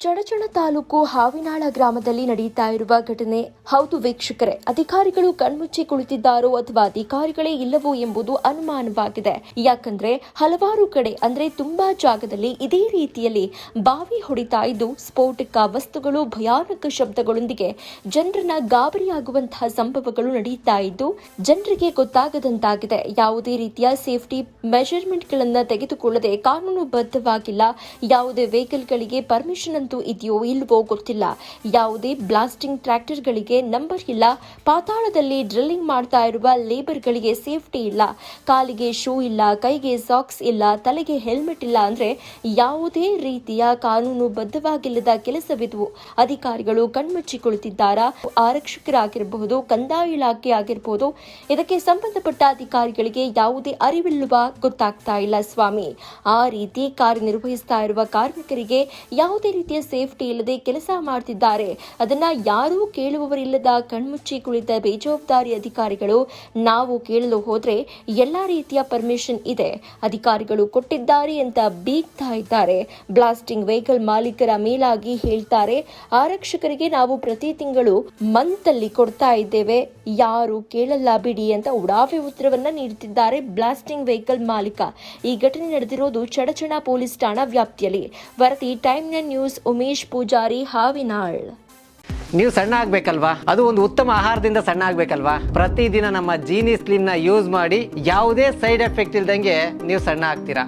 ಚಡಚಣ ತಾಲೂಕು ಹಾವಿನಾಳ ಗ್ರಾಮದಲ್ಲಿ ನಡೆಯುತ್ತಾ ಇರುವ ಘಟನೆ. ಹೌದು ವೀಕ್ಷಕರೇ, ಅಧಿಕಾರಿಗಳು ಕಣ್ಮುಚ್ಚಿ ಕುಳಿತಿದ್ದಾರೋ ಅಥವಾ ಅಧಿಕಾರಿಗಳೇ ಇಲ್ಲವೋ ಎಂಬುದು ಅನುಮಾನವಾಗಿದೆ. ಯಾಕಂದ್ರೆ ಹಲವಾರು ಕಡೆ ಅಂದ್ರೆ ತುಂಬಾ ಜಾಗದಲ್ಲಿ ಇದೇ ರೀತಿಯಲ್ಲಿ ಬಾವಿ ಹೊಡಿತಾ ಇದ್ದು ಸ್ಫೋಟಕ ವಸ್ತುಗಳು ಭಯಾನಕ ಶಬ್ದಗಳೊಂದಿಗೆ ಜನರನ್ನ ಗಾಬರಿಯಾಗುವಂತಹ ಸಂಭವಗಳು ನಡೆಯುತ್ತಾ ಇದ್ದು ಜನರಿಗೆ ಗೊತ್ತಾಗದಂತಾಗಿದೆ. ಯಾವುದೇ ರೀತಿಯ ಸೇಫ್ಟಿ ಮೆಜರ್ಮೆಂಟ್ಗಳನ್ನ ತೆಗೆದುಕೊಳ್ಳದೆ ಕಾನೂನುಬದ್ಧವಾಗಿಲ್ಲ. ಯಾವುದೇ ವೆಹಿಕಲ್ಗಳಿಗೆ ಪರ್ಮಿಷನ್ ಇದೆಯೋ ಇಲ್ವೋ ಗೊತ್ತಿಲ್ಲ. ಯಾವುದೇ ಬ್ಲಾಸ್ಟಿಂಗ್ ಟ್ರ್ಯಾಕ್ಟರ್ಗಳಿಗೆ ನಂಬರ್ ಇಲ್ಲ. ಪಾತಾಳದಲ್ಲಿ ಡ್ರಿಲ್ಲಿಂಗ್ ಮಾಡ್ತಾ ಇರುವ ಲೇಬರ್ಗಳಿಗೆ ಸೇಫ್ಟಿ ಇಲ್ಲ. ಕಾಲಿಗೆ ಶೂ ಇಲ್ಲ, ಕೈಗೆ ಸಾಕ್ಸ್ ಇಲ್ಲ, ತಲೆಗೆ ಹೆಲ್ಮೆಟ್ ಇಲ್ಲ ಅಂದ್ರೆ ಯಾವುದೇ ರೀತಿಯ ಕಾನೂನುಬದ್ಧವಾಗಿಲ್ಲದ ಕೆಲಸವಿದು. ಅಧಿಕಾರಿಗಳು ಕಣ್ಮುಚ್ಚಿ ಕುಳಿತಿದ್ದಾರಾ? ಆರಕ್ಷಕರಾಗಿರಬಹುದು, ಕಂದಾಯ ಇಲಾಖೆ ಆಗಿರಬಹುದು, ಇದಕ್ಕೆ ಸಂಬಂಧಪಟ್ಟ ಅಧಿಕಾರಿಗಳಿಗೆ ಯಾವುದೇ ಅರಿವಿಲ್ಲವಾ ಗೊತ್ತಾಗ್ತಾ ಇಲ್ಲ ಸ್ವಾಮಿ. ಆ ರೀತಿ ಕಾರ್ಯನಿರ್ವಹಿಸ್ತಾ ಇರುವ ಕಾರ್ಮಿಕರಿಗೆ ಯಾವುದೇ ರೀತಿಯ ಸೇಫ್ಟಿ ಇಲ್ಲದೆ ಕೆಲಸ ಮಾಡ್ತಿದ್ದಾರೆ. ಅದನ್ನ ಯಾರೂ ಕೇಳುವವರಿಲ್ಲದ ಕಣ್ಮುಚ್ಚಿ ಕುಳಿತ ಬೇಜವಾಬ್ದಾರಿ ಅಧಿಕಾರಿಗಳು. ನಾವು ಕೇಳಲು ಹೋದ್ರೆ ಎಲ್ಲಾ ರೀತಿಯ ಪರ್ಮಿಷನ್ ಇದೆ, ಅಧಿಕಾರಿಗಳು ಕೊಟ್ಟಿದ್ದಾರೆ ಅಂತ ಬೀಗ್ತಾ ಇದ್ದಾರೆ. ಬ್ಲಾಸ್ಟಿಂಗ್ ವೆಹಿಕಲ್ ಮಾಲೀಕರ ಮೇಲಾಗಿ ಹೇಳ್ತಾರೆ, ಆರಕ್ಷಕರಿಗೆ ನಾವು ಪ್ರತಿ ತಿಂಗಳು ಮಂತ್ ಅಲ್ಲಿ ಕೊಡ್ತಾ ಇದ್ದೇವೆ, ಯಾರು ಕೇಳಲ್ಲ ಬಿಡಿ ಅಂತ ಉಡಾಫೆ ಉತ್ತರವನ್ನ ನೀಡುತ್ತಿದ್ದಾರೆ ಬ್ಲಾಸ್ಟಿಂಗ್ ವೆಹಿಕಲ್ ಮಾಲೀಕ. ಈ ಘಟನೆ ನಡೆದಿರೋದು ಚಡಚಣ ಪೊಲೀಸ್ ಠಾಣಾ ವ್ಯಾಪ್ತಿಯಲ್ಲಿ. ವರದಿ ಟೈಮ್ ನ್ಯೂಸ್, ಉಮೇಶ್ ಪೂಜಾರಿ, ಹಾವಿನಾಳ್. ನೀವು ಸಣ್ಣ ಆಗ್ಬೇಕಲ್ವಾ? ಅದು ಒಂದು ಉತ್ತಮ ಆಹಾರದಿಂದ ಸಣ್ಣ ಆಗ್ಬೇಕಲ್ವಾ? ಪ್ರತಿದಿನ ನಮ್ಮ ಜೀನಿ ಸ್ಲಿಮ್ ನ ಯೂಸ್ ಮಾಡಿ ಯಾವುದೇ ಸೈಡ್ ಎಫೆಕ್ಟ್ ಇಲ್ದಂಗೆ ನೀವು ಸಣ್ಣ ಆಗ್ತೀರಾ.